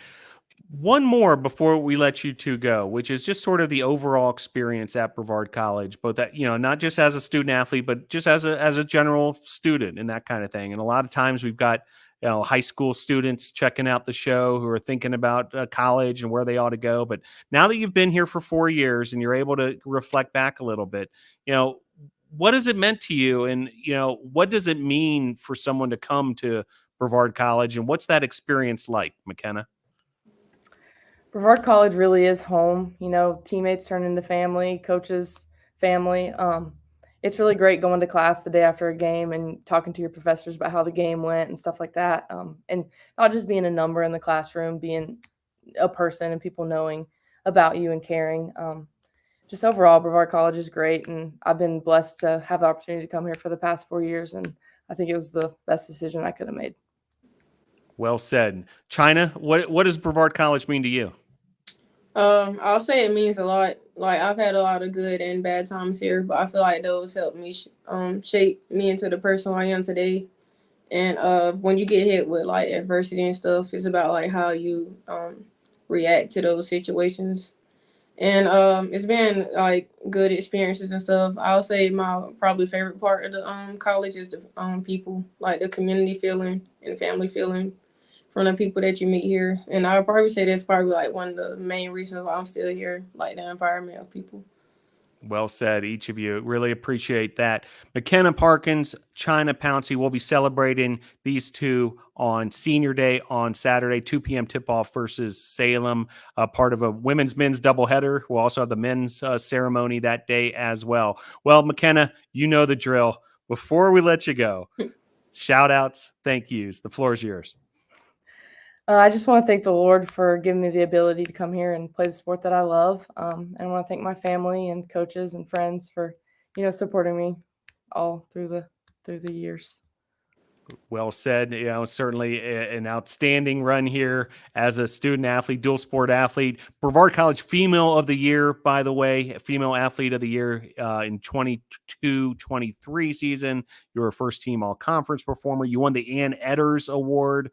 One more before we let you two go, which is just sort of the overall experience at Brevard College, both that, not just as a student athlete, but just as a general student and that kind of thing. And a lot of times we've got, high school students checking out the show who are thinking about college and where they ought to go. But now that you've been here for 4 years and you're able to reflect back a little bit, what has it meant to you? And, what does it mean for someone to come to Brevard College, and what's that experience like, Makenna? Brevard College really is home. Teammates turn into family, coaches, family. It's really great going to class the day after a game and talking to your professors about how the game went and stuff like that. And not just being a number in the classroom, being a person and people knowing about you and caring. Just overall, Brevard College is great, and I've been blessed to have the opportunity to come here for the past 4 years, and I think it was the best decision I could have made. Well said. Chyna, what does Brevard College mean to you? I'll say it means a lot. Like I've had a lot of good and bad times here, but I feel like those helped me shape me into the person I am today. And when you get hit with like adversity and stuff, it's about like how you react to those situations. And it's been like good experiences and stuff. I'll say my probably favorite part of the college is the people, like the community feeling and family feeling from the people that you meet here. And I would probably say that's probably like one of the main reasons why I'm still here, like the environment of people. Well said, each of you. Really appreciate that. Makenna, Parkins, Chyna, Pouncey will be celebrating these two on Senior Day on Saturday, 2 p.m. tip-off versus Salem, part of a women's men's doubleheader. We'll also have the men's ceremony that day as well. Well, Makenna, you know the drill. Before we let you go, shout-outs, thank yous. The floor is yours. I just want to thank the Lord for giving me the ability to come here and play the sport that I love. And I want to thank my family and coaches and friends for, supporting me all through the years. Well said. Certainly an outstanding run here as a student athlete, dual sport athlete. Brevard College Female of the Year, by the way, Female Athlete of the Year in 22-23 season. You were a first-team all-conference performer. You won the Ann Edders Award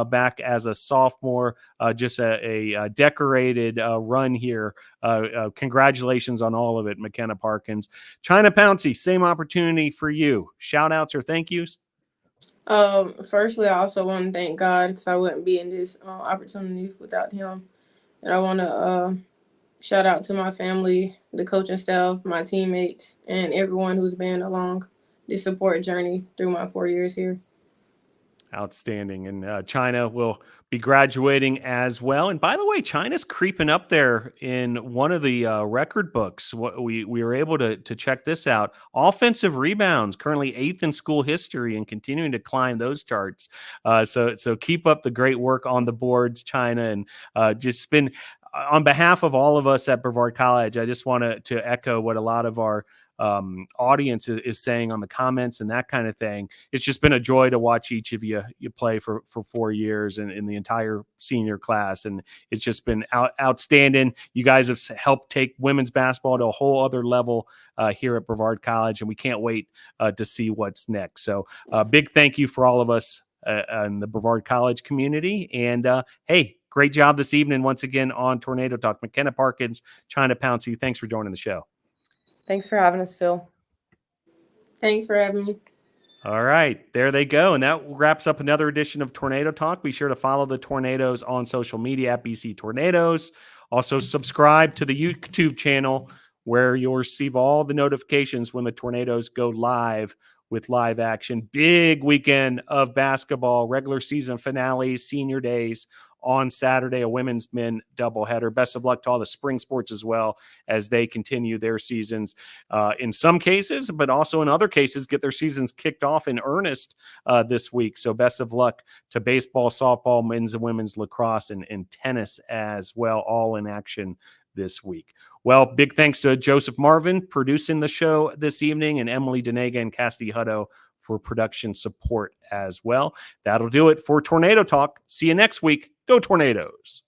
back as a sophomore. Just a decorated run here. Congratulations on all of it, Makenna, Parkins. Chyna, Pouncey, same opportunity for you. Shout-outs or thank yous? Firstly, I also want to thank God because I wouldn't be in this opportunity without him. And I want to shout out to my family, the coaching staff, my teammates, and everyone who's been along this support journey through my 4 years here. Outstanding. And Chyna will be graduating as well. And by the way, Chyna's creeping up there in one of the record books. We were able to check this out. Offensive rebounds, currently 8th in school history and continuing to climb those charts. So keep up the great work on the boards, Chyna. And just been, on behalf of all of us at Brevard College, I just want to echo what a lot of our audience is saying on the comments and that kind of thing. It's just been a joy to watch each of you play for 4 years and in the entire senior class. And it's just been outstanding. You guys have helped take women's basketball to a whole other level here at Brevard College. And we can't wait to see what's next. So big thank you for all of us in the Brevard College community. And hey, great job this evening once again on Tornado Talk. Makenna, Parkins, Chyna, Pouncey, thanks for joining the show. Thanks for having us, Phil. Thanks for having me. All right, there they go. And that wraps up another edition of Tornado Talk. Be sure to follow the Tornadoes on social media at BC Tornadoes. Also subscribe to the YouTube channel where you'll receive all the notifications when the Tornadoes go live with live action. Big weekend of basketball, regular season finales, senior days on Saturday, a women's men doubleheader. Best of luck to all the spring sports as well as they continue their seasons in some cases, but also in other cases get their seasons kicked off in earnest this week. So best of luck to baseball, softball, men's and women's lacrosse, and tennis as well, all in action this week. Well, big thanks to Joseph Marvin producing the show this evening, and Emily Denega and Cassidy Hutto for production support as well. That'll do it for Tornado Talk. See you next week. Go Tornadoes.